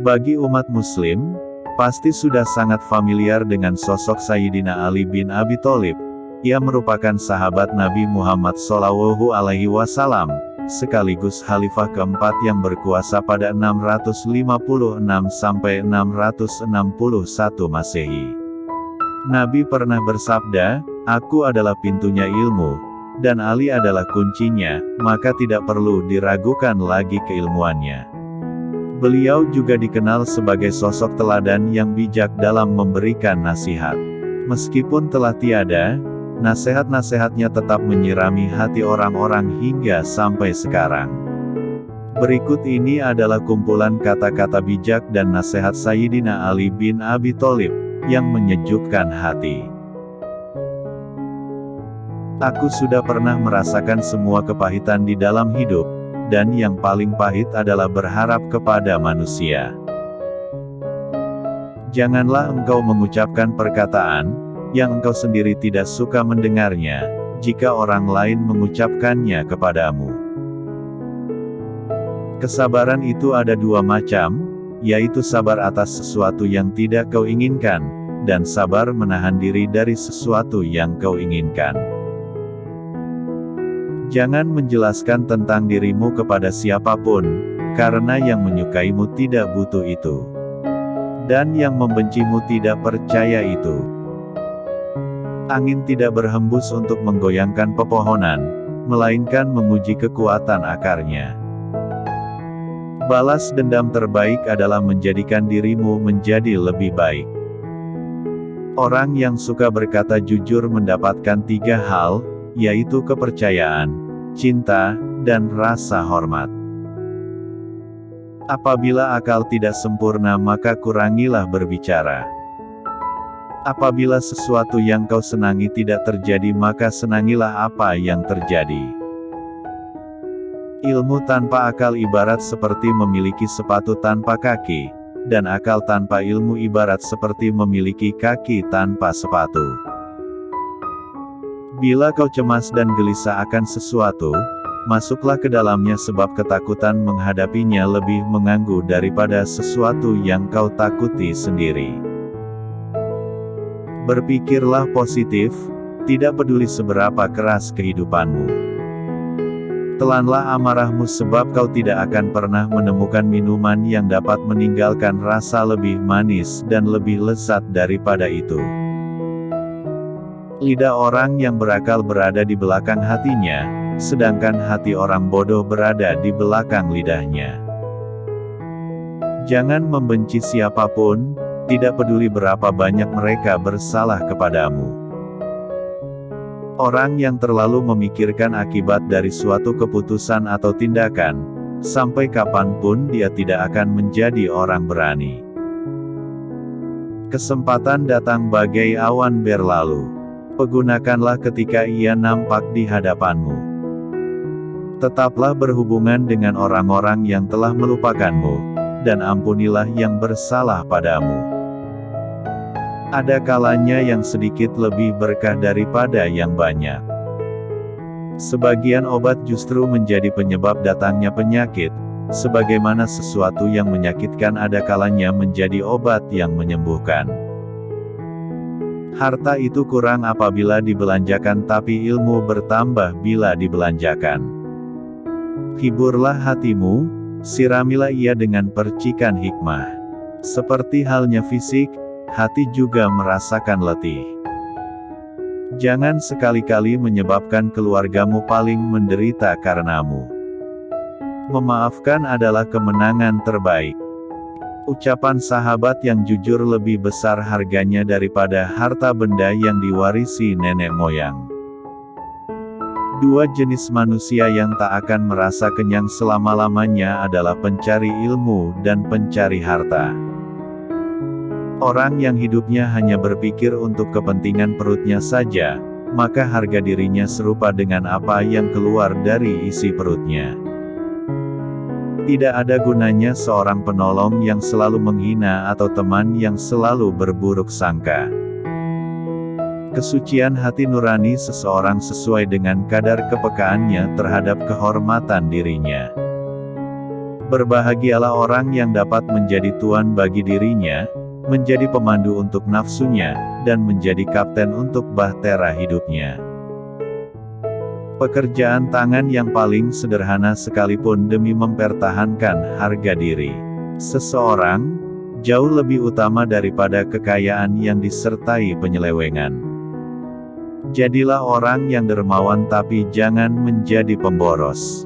Bagi umat Muslim, pasti sudah sangat familiar dengan sosok Sayyidina Ali bin Abi Thalib. Ia merupakan sahabat Nabi Muhammad SAW, sekaligus khalifah keempat yang berkuasa pada 656 sampai 661 Masehi. Nabi pernah bersabda, "Aku adalah pintunya ilmu, dan Ali adalah kuncinya, maka tidak perlu diragukan lagi keilmuannya." Beliau juga dikenal sebagai sosok teladan yang bijak dalam memberikan nasihat. Meskipun telah tiada, nasihat-nasihatnya tetap menyirami hati orang-orang hingga sampai sekarang. Berikut ini adalah kumpulan kata-kata bijak dan nasihat Sayyidina Ali bin Abi Thalib, yang menyejukkan hati. Aku sudah pernah merasakan semua kepahitan di dalam hidup, dan yang paling pahit adalah berharap kepada manusia. Janganlah engkau mengucapkan perkataan yang engkau sendiri tidak suka mendengarnya, jika orang lain mengucapkannya kepadamu. Kesabaran itu ada dua macam, yaitu sabar atas sesuatu yang tidak kau inginkan, dan sabar menahan diri dari sesuatu yang kau inginkan. Jangan menjelaskan tentang dirimu kepada siapapun, karena yang menyukaimu tidak butuh itu. Dan yang membencimu tidak percaya itu. Angin tidak berhembus untuk menggoyangkan pepohonan, melainkan menguji kekuatan akarnya. Balas dendam terbaik adalah menjadikan dirimu menjadi lebih baik. Orang yang suka berkata jujur mendapatkan tiga hal, yaitu kepercayaan, cinta, dan rasa hormat. Apabila akal tidak sempurna maka kurangilah berbicara. Apabila sesuatu yang kau senangi tidak terjadi maka senangilah apa yang terjadi. Ilmu tanpa akal ibarat seperti memiliki sepatu tanpa kaki, dan akal tanpa ilmu ibarat seperti memiliki kaki tanpa sepatu. Bila kau cemas dan gelisah akan sesuatu, masuklah ke dalamnya sebab ketakutan menghadapinya lebih mengganggu daripada sesuatu yang kau takuti sendiri. Berpikirlah positif, tidak peduli seberapa keras kehidupanmu. Telanlah amarahmu sebab kau tidak akan pernah menemukan minuman yang dapat meninggalkan rasa lebih manis dan lebih lezat daripada itu. Lidah orang yang berakal berada di belakang hatinya, sedangkan hati orang bodoh berada di belakang lidahnya. Jangan membenci siapapun, tidak peduli berapa banyak mereka bersalah kepadamu. Orang yang terlalu memikirkan akibat dari suatu keputusan atau tindakan, sampai kapanpun dia tidak akan menjadi orang berani. Kesempatan datang bagai awan berlalu. Pergunakanlah ketika ia nampak di hadapanmu. Tetaplah berhubungan dengan orang-orang yang telah melupakanmu, dan ampunilah yang bersalah padamu. Ada kalanya yang sedikit lebih berkah daripada yang banyak. Sebagian obat justru menjadi penyebab datangnya penyakit, sebagaimana sesuatu yang menyakitkan ada kalanya menjadi obat yang menyembuhkan. Harta itu kurang apabila dibelanjakan tapi ilmu bertambah bila dibelanjakan. Hiburlah hatimu, siramilah ia dengan percikan hikmah. Seperti halnya fisik, hati juga merasakan letih. Jangan sekali-kali menyebabkan keluargamu paling menderita karenamu. Memaafkan adalah kemenangan terbaik. Ucapan sahabat yang jujur lebih besar harganya daripada harta benda yang diwarisi nenek moyang. Dua jenis manusia yang tak akan merasa kenyang selama-lamanya adalah pencari ilmu dan pencari harta. Orang yang hidupnya hanya berpikir untuk kepentingan perutnya saja, maka harga dirinya serupa dengan apa yang keluar dari isi perutnya. Tidak ada gunanya seorang penolong yang selalu menghina atau teman yang selalu berburuk sangka. Kesucian hati nurani seseorang sesuai dengan kadar kepekaannya terhadap kehormatan dirinya. Berbahagialah orang yang dapat menjadi tuan bagi dirinya, menjadi pemandu untuk nafsunya, dan menjadi kapten untuk bahtera hidupnya. Pekerjaan tangan yang paling sederhana sekalipun demi mempertahankan harga diri seseorang, jauh lebih utama daripada kekayaan yang disertai penyelewengan. Jadilah orang yang dermawan tapi jangan menjadi pemboros.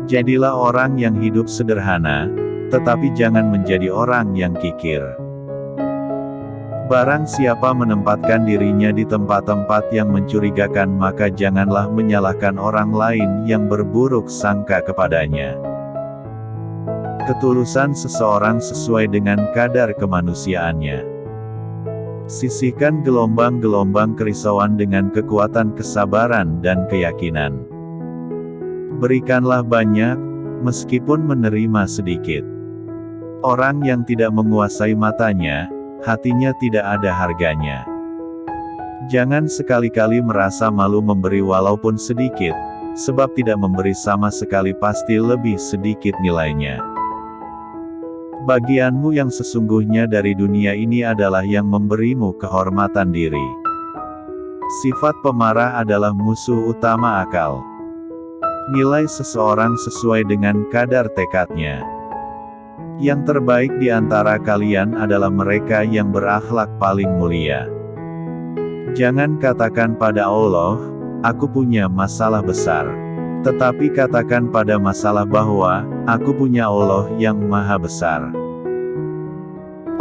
Jadilah orang yang hidup sederhana, tetapi jangan menjadi orang yang kikir. Barang siapa menempatkan dirinya di tempat-tempat yang mencurigakan maka janganlah menyalahkan orang lain yang berburuk sangka kepadanya. Ketulusan seseorang sesuai dengan kadar kemanusiaannya. Sisihkan gelombang-gelombang kerisauan dengan kekuatan kesabaran dan keyakinan. Berikanlah banyak, meskipun menerima sedikit. Orang yang tidak menguasai matanya, hatinya tidak ada harganya. Jangan sekali-kali merasa malu memberi walaupun sedikit, sebab tidak memberi sama sekali pasti lebih sedikit nilainya. Bagianmu yang sesungguhnya dari dunia ini adalah yang memberimu kehormatan diri. Sifat pemarah adalah musuh utama akal. Nilai seseorang sesuai dengan kadar tekadnya. Yang terbaik di antara kalian adalah mereka yang berakhlak paling mulia. Jangan katakan pada Allah, "Aku punya masalah besar." Tetapi katakan pada masalah bahwa, "Aku punya Allah yang maha besar."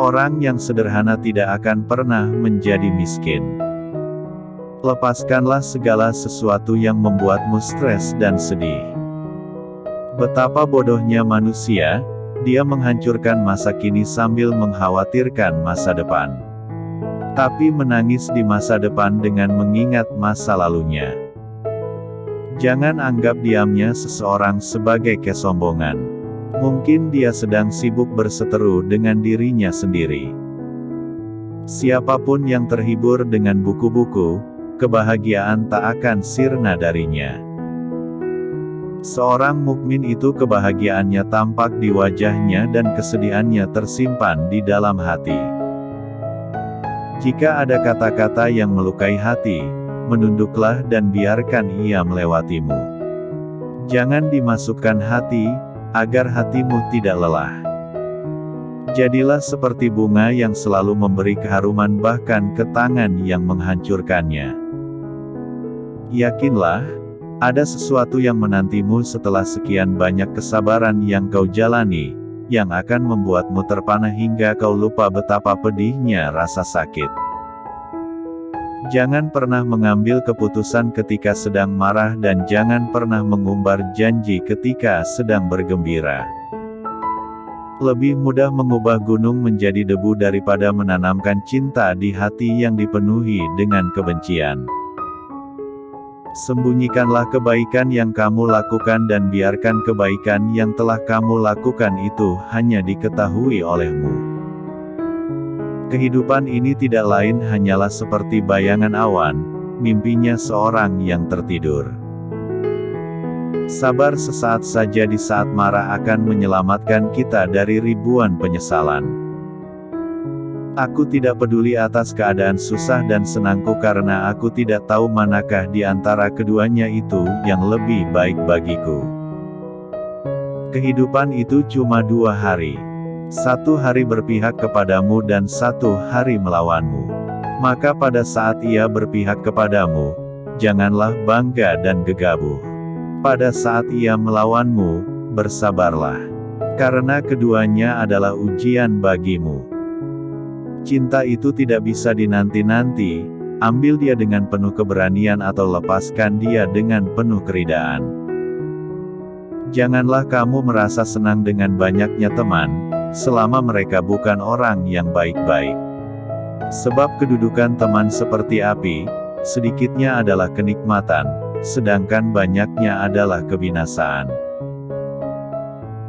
Orang yang sederhana tidak akan pernah menjadi miskin. Lepaskanlah segala sesuatu yang membuatmu stres dan sedih. Betapa bodohnya manusia, dia menghancurkan masa kini sambil mengkhawatirkan masa depan. Tapi menangis di masa depan dengan mengingat masa lalunya. Jangan anggap diamnya seseorang sebagai kesombongan. Mungkin dia sedang sibuk berseteru dengan dirinya sendiri. Siapapun yang terhibur dengan buku-buku, kebahagiaan tak akan sirna darinya. Seorang mukmin itu kebahagiaannya tampak di wajahnya dan kesedihannya tersimpan di dalam hati. Jika ada kata-kata yang melukai hati, menunduklah dan biarkan ia melewatimu. Jangan dimasukkan hati, agar hatimu tidak lelah. Jadilah seperti bunga yang selalu memberi keharuman bahkan ke tangan yang menghancurkannya. Yakinlah, ada sesuatu yang menantimu setelah sekian banyak kesabaran yang kau jalani, yang akan membuatmu terpana hingga kau lupa betapa pedihnya rasa sakit. Jangan pernah mengambil keputusan ketika sedang marah dan jangan pernah mengumbar janji ketika sedang bergembira. Lebih mudah mengubah gunung menjadi debu daripada menanamkan cinta di hati yang dipenuhi dengan kebencian. Sembunyikanlah kebaikan yang kamu lakukan dan biarkan kebaikan yang telah kamu lakukan itu hanya diketahui olehmu. Kehidupan ini tidak lain hanyalah seperti bayangan awan, mimpinya seorang yang tertidur. Sabar sesaat saja di saat marah akan menyelamatkan kita dari ribuan penyesalan. Aku tidak peduli atas keadaan susah dan senangku karena aku tidak tahu manakah di antara keduanya itu yang lebih baik bagiku. Kehidupan itu cuma 2 hari. 1 hari berpihak kepadamu dan 1 hari melawanmu. Maka pada saat ia berpihak kepadamu, janganlah bangga dan gegabah. Pada saat ia melawanmu, bersabarlah. Karena keduanya adalah ujian bagimu. Cinta itu tidak bisa dinanti-nanti, ambil dia dengan penuh keberanian atau lepaskan dia dengan penuh keridaan. Janganlah kamu merasa senang dengan banyaknya teman, selama mereka bukan orang yang baik-baik. Sebab kedudukan teman seperti api, sedikitnya adalah kenikmatan, sedangkan banyaknya adalah kebinasaan.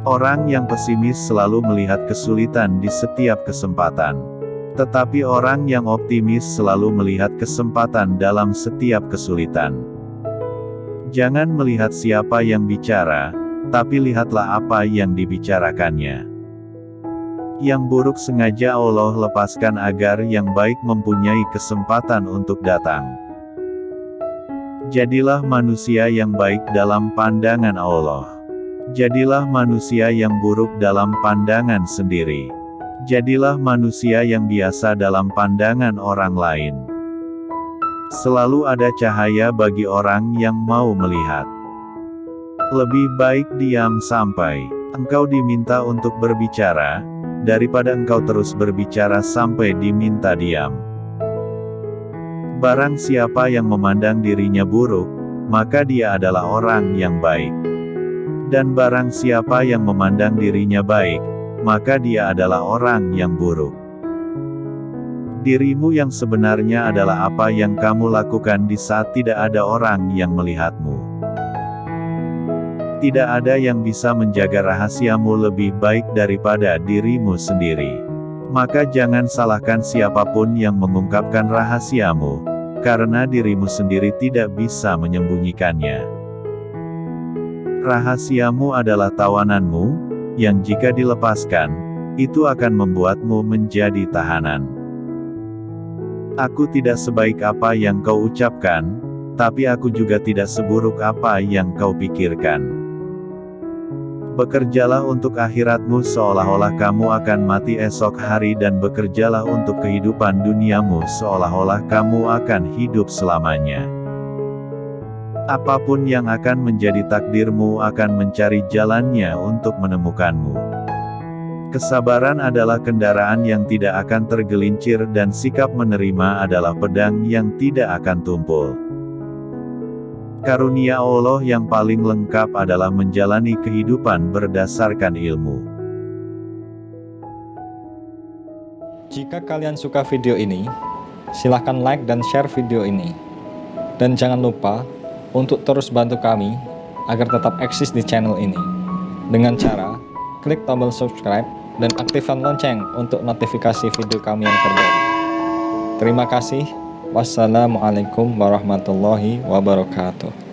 Orang yang pesimis selalu melihat kesulitan di setiap kesempatan. Tetapi orang yang optimis selalu melihat kesempatan dalam setiap kesulitan. Jangan melihat siapa yang bicara, tapi lihatlah apa yang dibicarakannya. Yang buruk sengaja Allah lepaskan agar yang baik mempunyai kesempatan untuk datang. Jadilah manusia yang baik dalam pandangan Allah. Jadilah manusia yang buruk dalam pandangan sendiri. Jadilah manusia yang biasa dalam pandangan orang lain. Selalu ada cahaya bagi orang yang mau melihat. Lebih baik diam sampai engkau diminta untuk berbicara, daripada engkau terus berbicara sampai diminta diam. Barang siapa yang memandang dirinya buruk, maka dia adalah orang yang baik. Dan barang siapa yang memandang dirinya baik, maka dia adalah orang yang buruk. Dirimu yang sebenarnya adalah apa yang kamu lakukan di saat tidak ada orang yang melihatmu. Tidak ada yang bisa menjaga rahasiamu lebih baik daripada dirimu sendiri. Maka jangan salahkan siapapun yang mengungkapkan rahasiamu, karena dirimu sendiri tidak bisa menyembunyikannya. Rahasiamu adalah tawananmu, yang jika dilepaskan, itu akan membuatmu menjadi tahanan. Aku tidak sebaik apa yang kau ucapkan, tapi aku juga tidak seburuk apa yang kau pikirkan. Bekerjalah untuk akhiratmu seolah-olah kamu akan mati esok hari dan bekerjalah untuk kehidupan duniamu seolah-olah kamu akan hidup selamanya. Apapun yang akan menjadi takdirmu akan mencari jalannya untuk menemukanmu. Kesabaran adalah kendaraan yang tidak akan tergelincir dan sikap menerima adalah pedang yang tidak akan tumpul. Karunia Allah yang paling lengkap adalah menjalani kehidupan berdasarkan ilmu. Jika kalian suka video ini, silahkan like dan share video ini. Dan jangan lupa untuk terus bantu kami agar tetap eksis di channel ini dengan cara klik tombol subscribe dan aktifkan lonceng untuk notifikasi video kami yang terbaru. Terima kasih. Wassalamualaikum warahmatullahi wabarakatuh.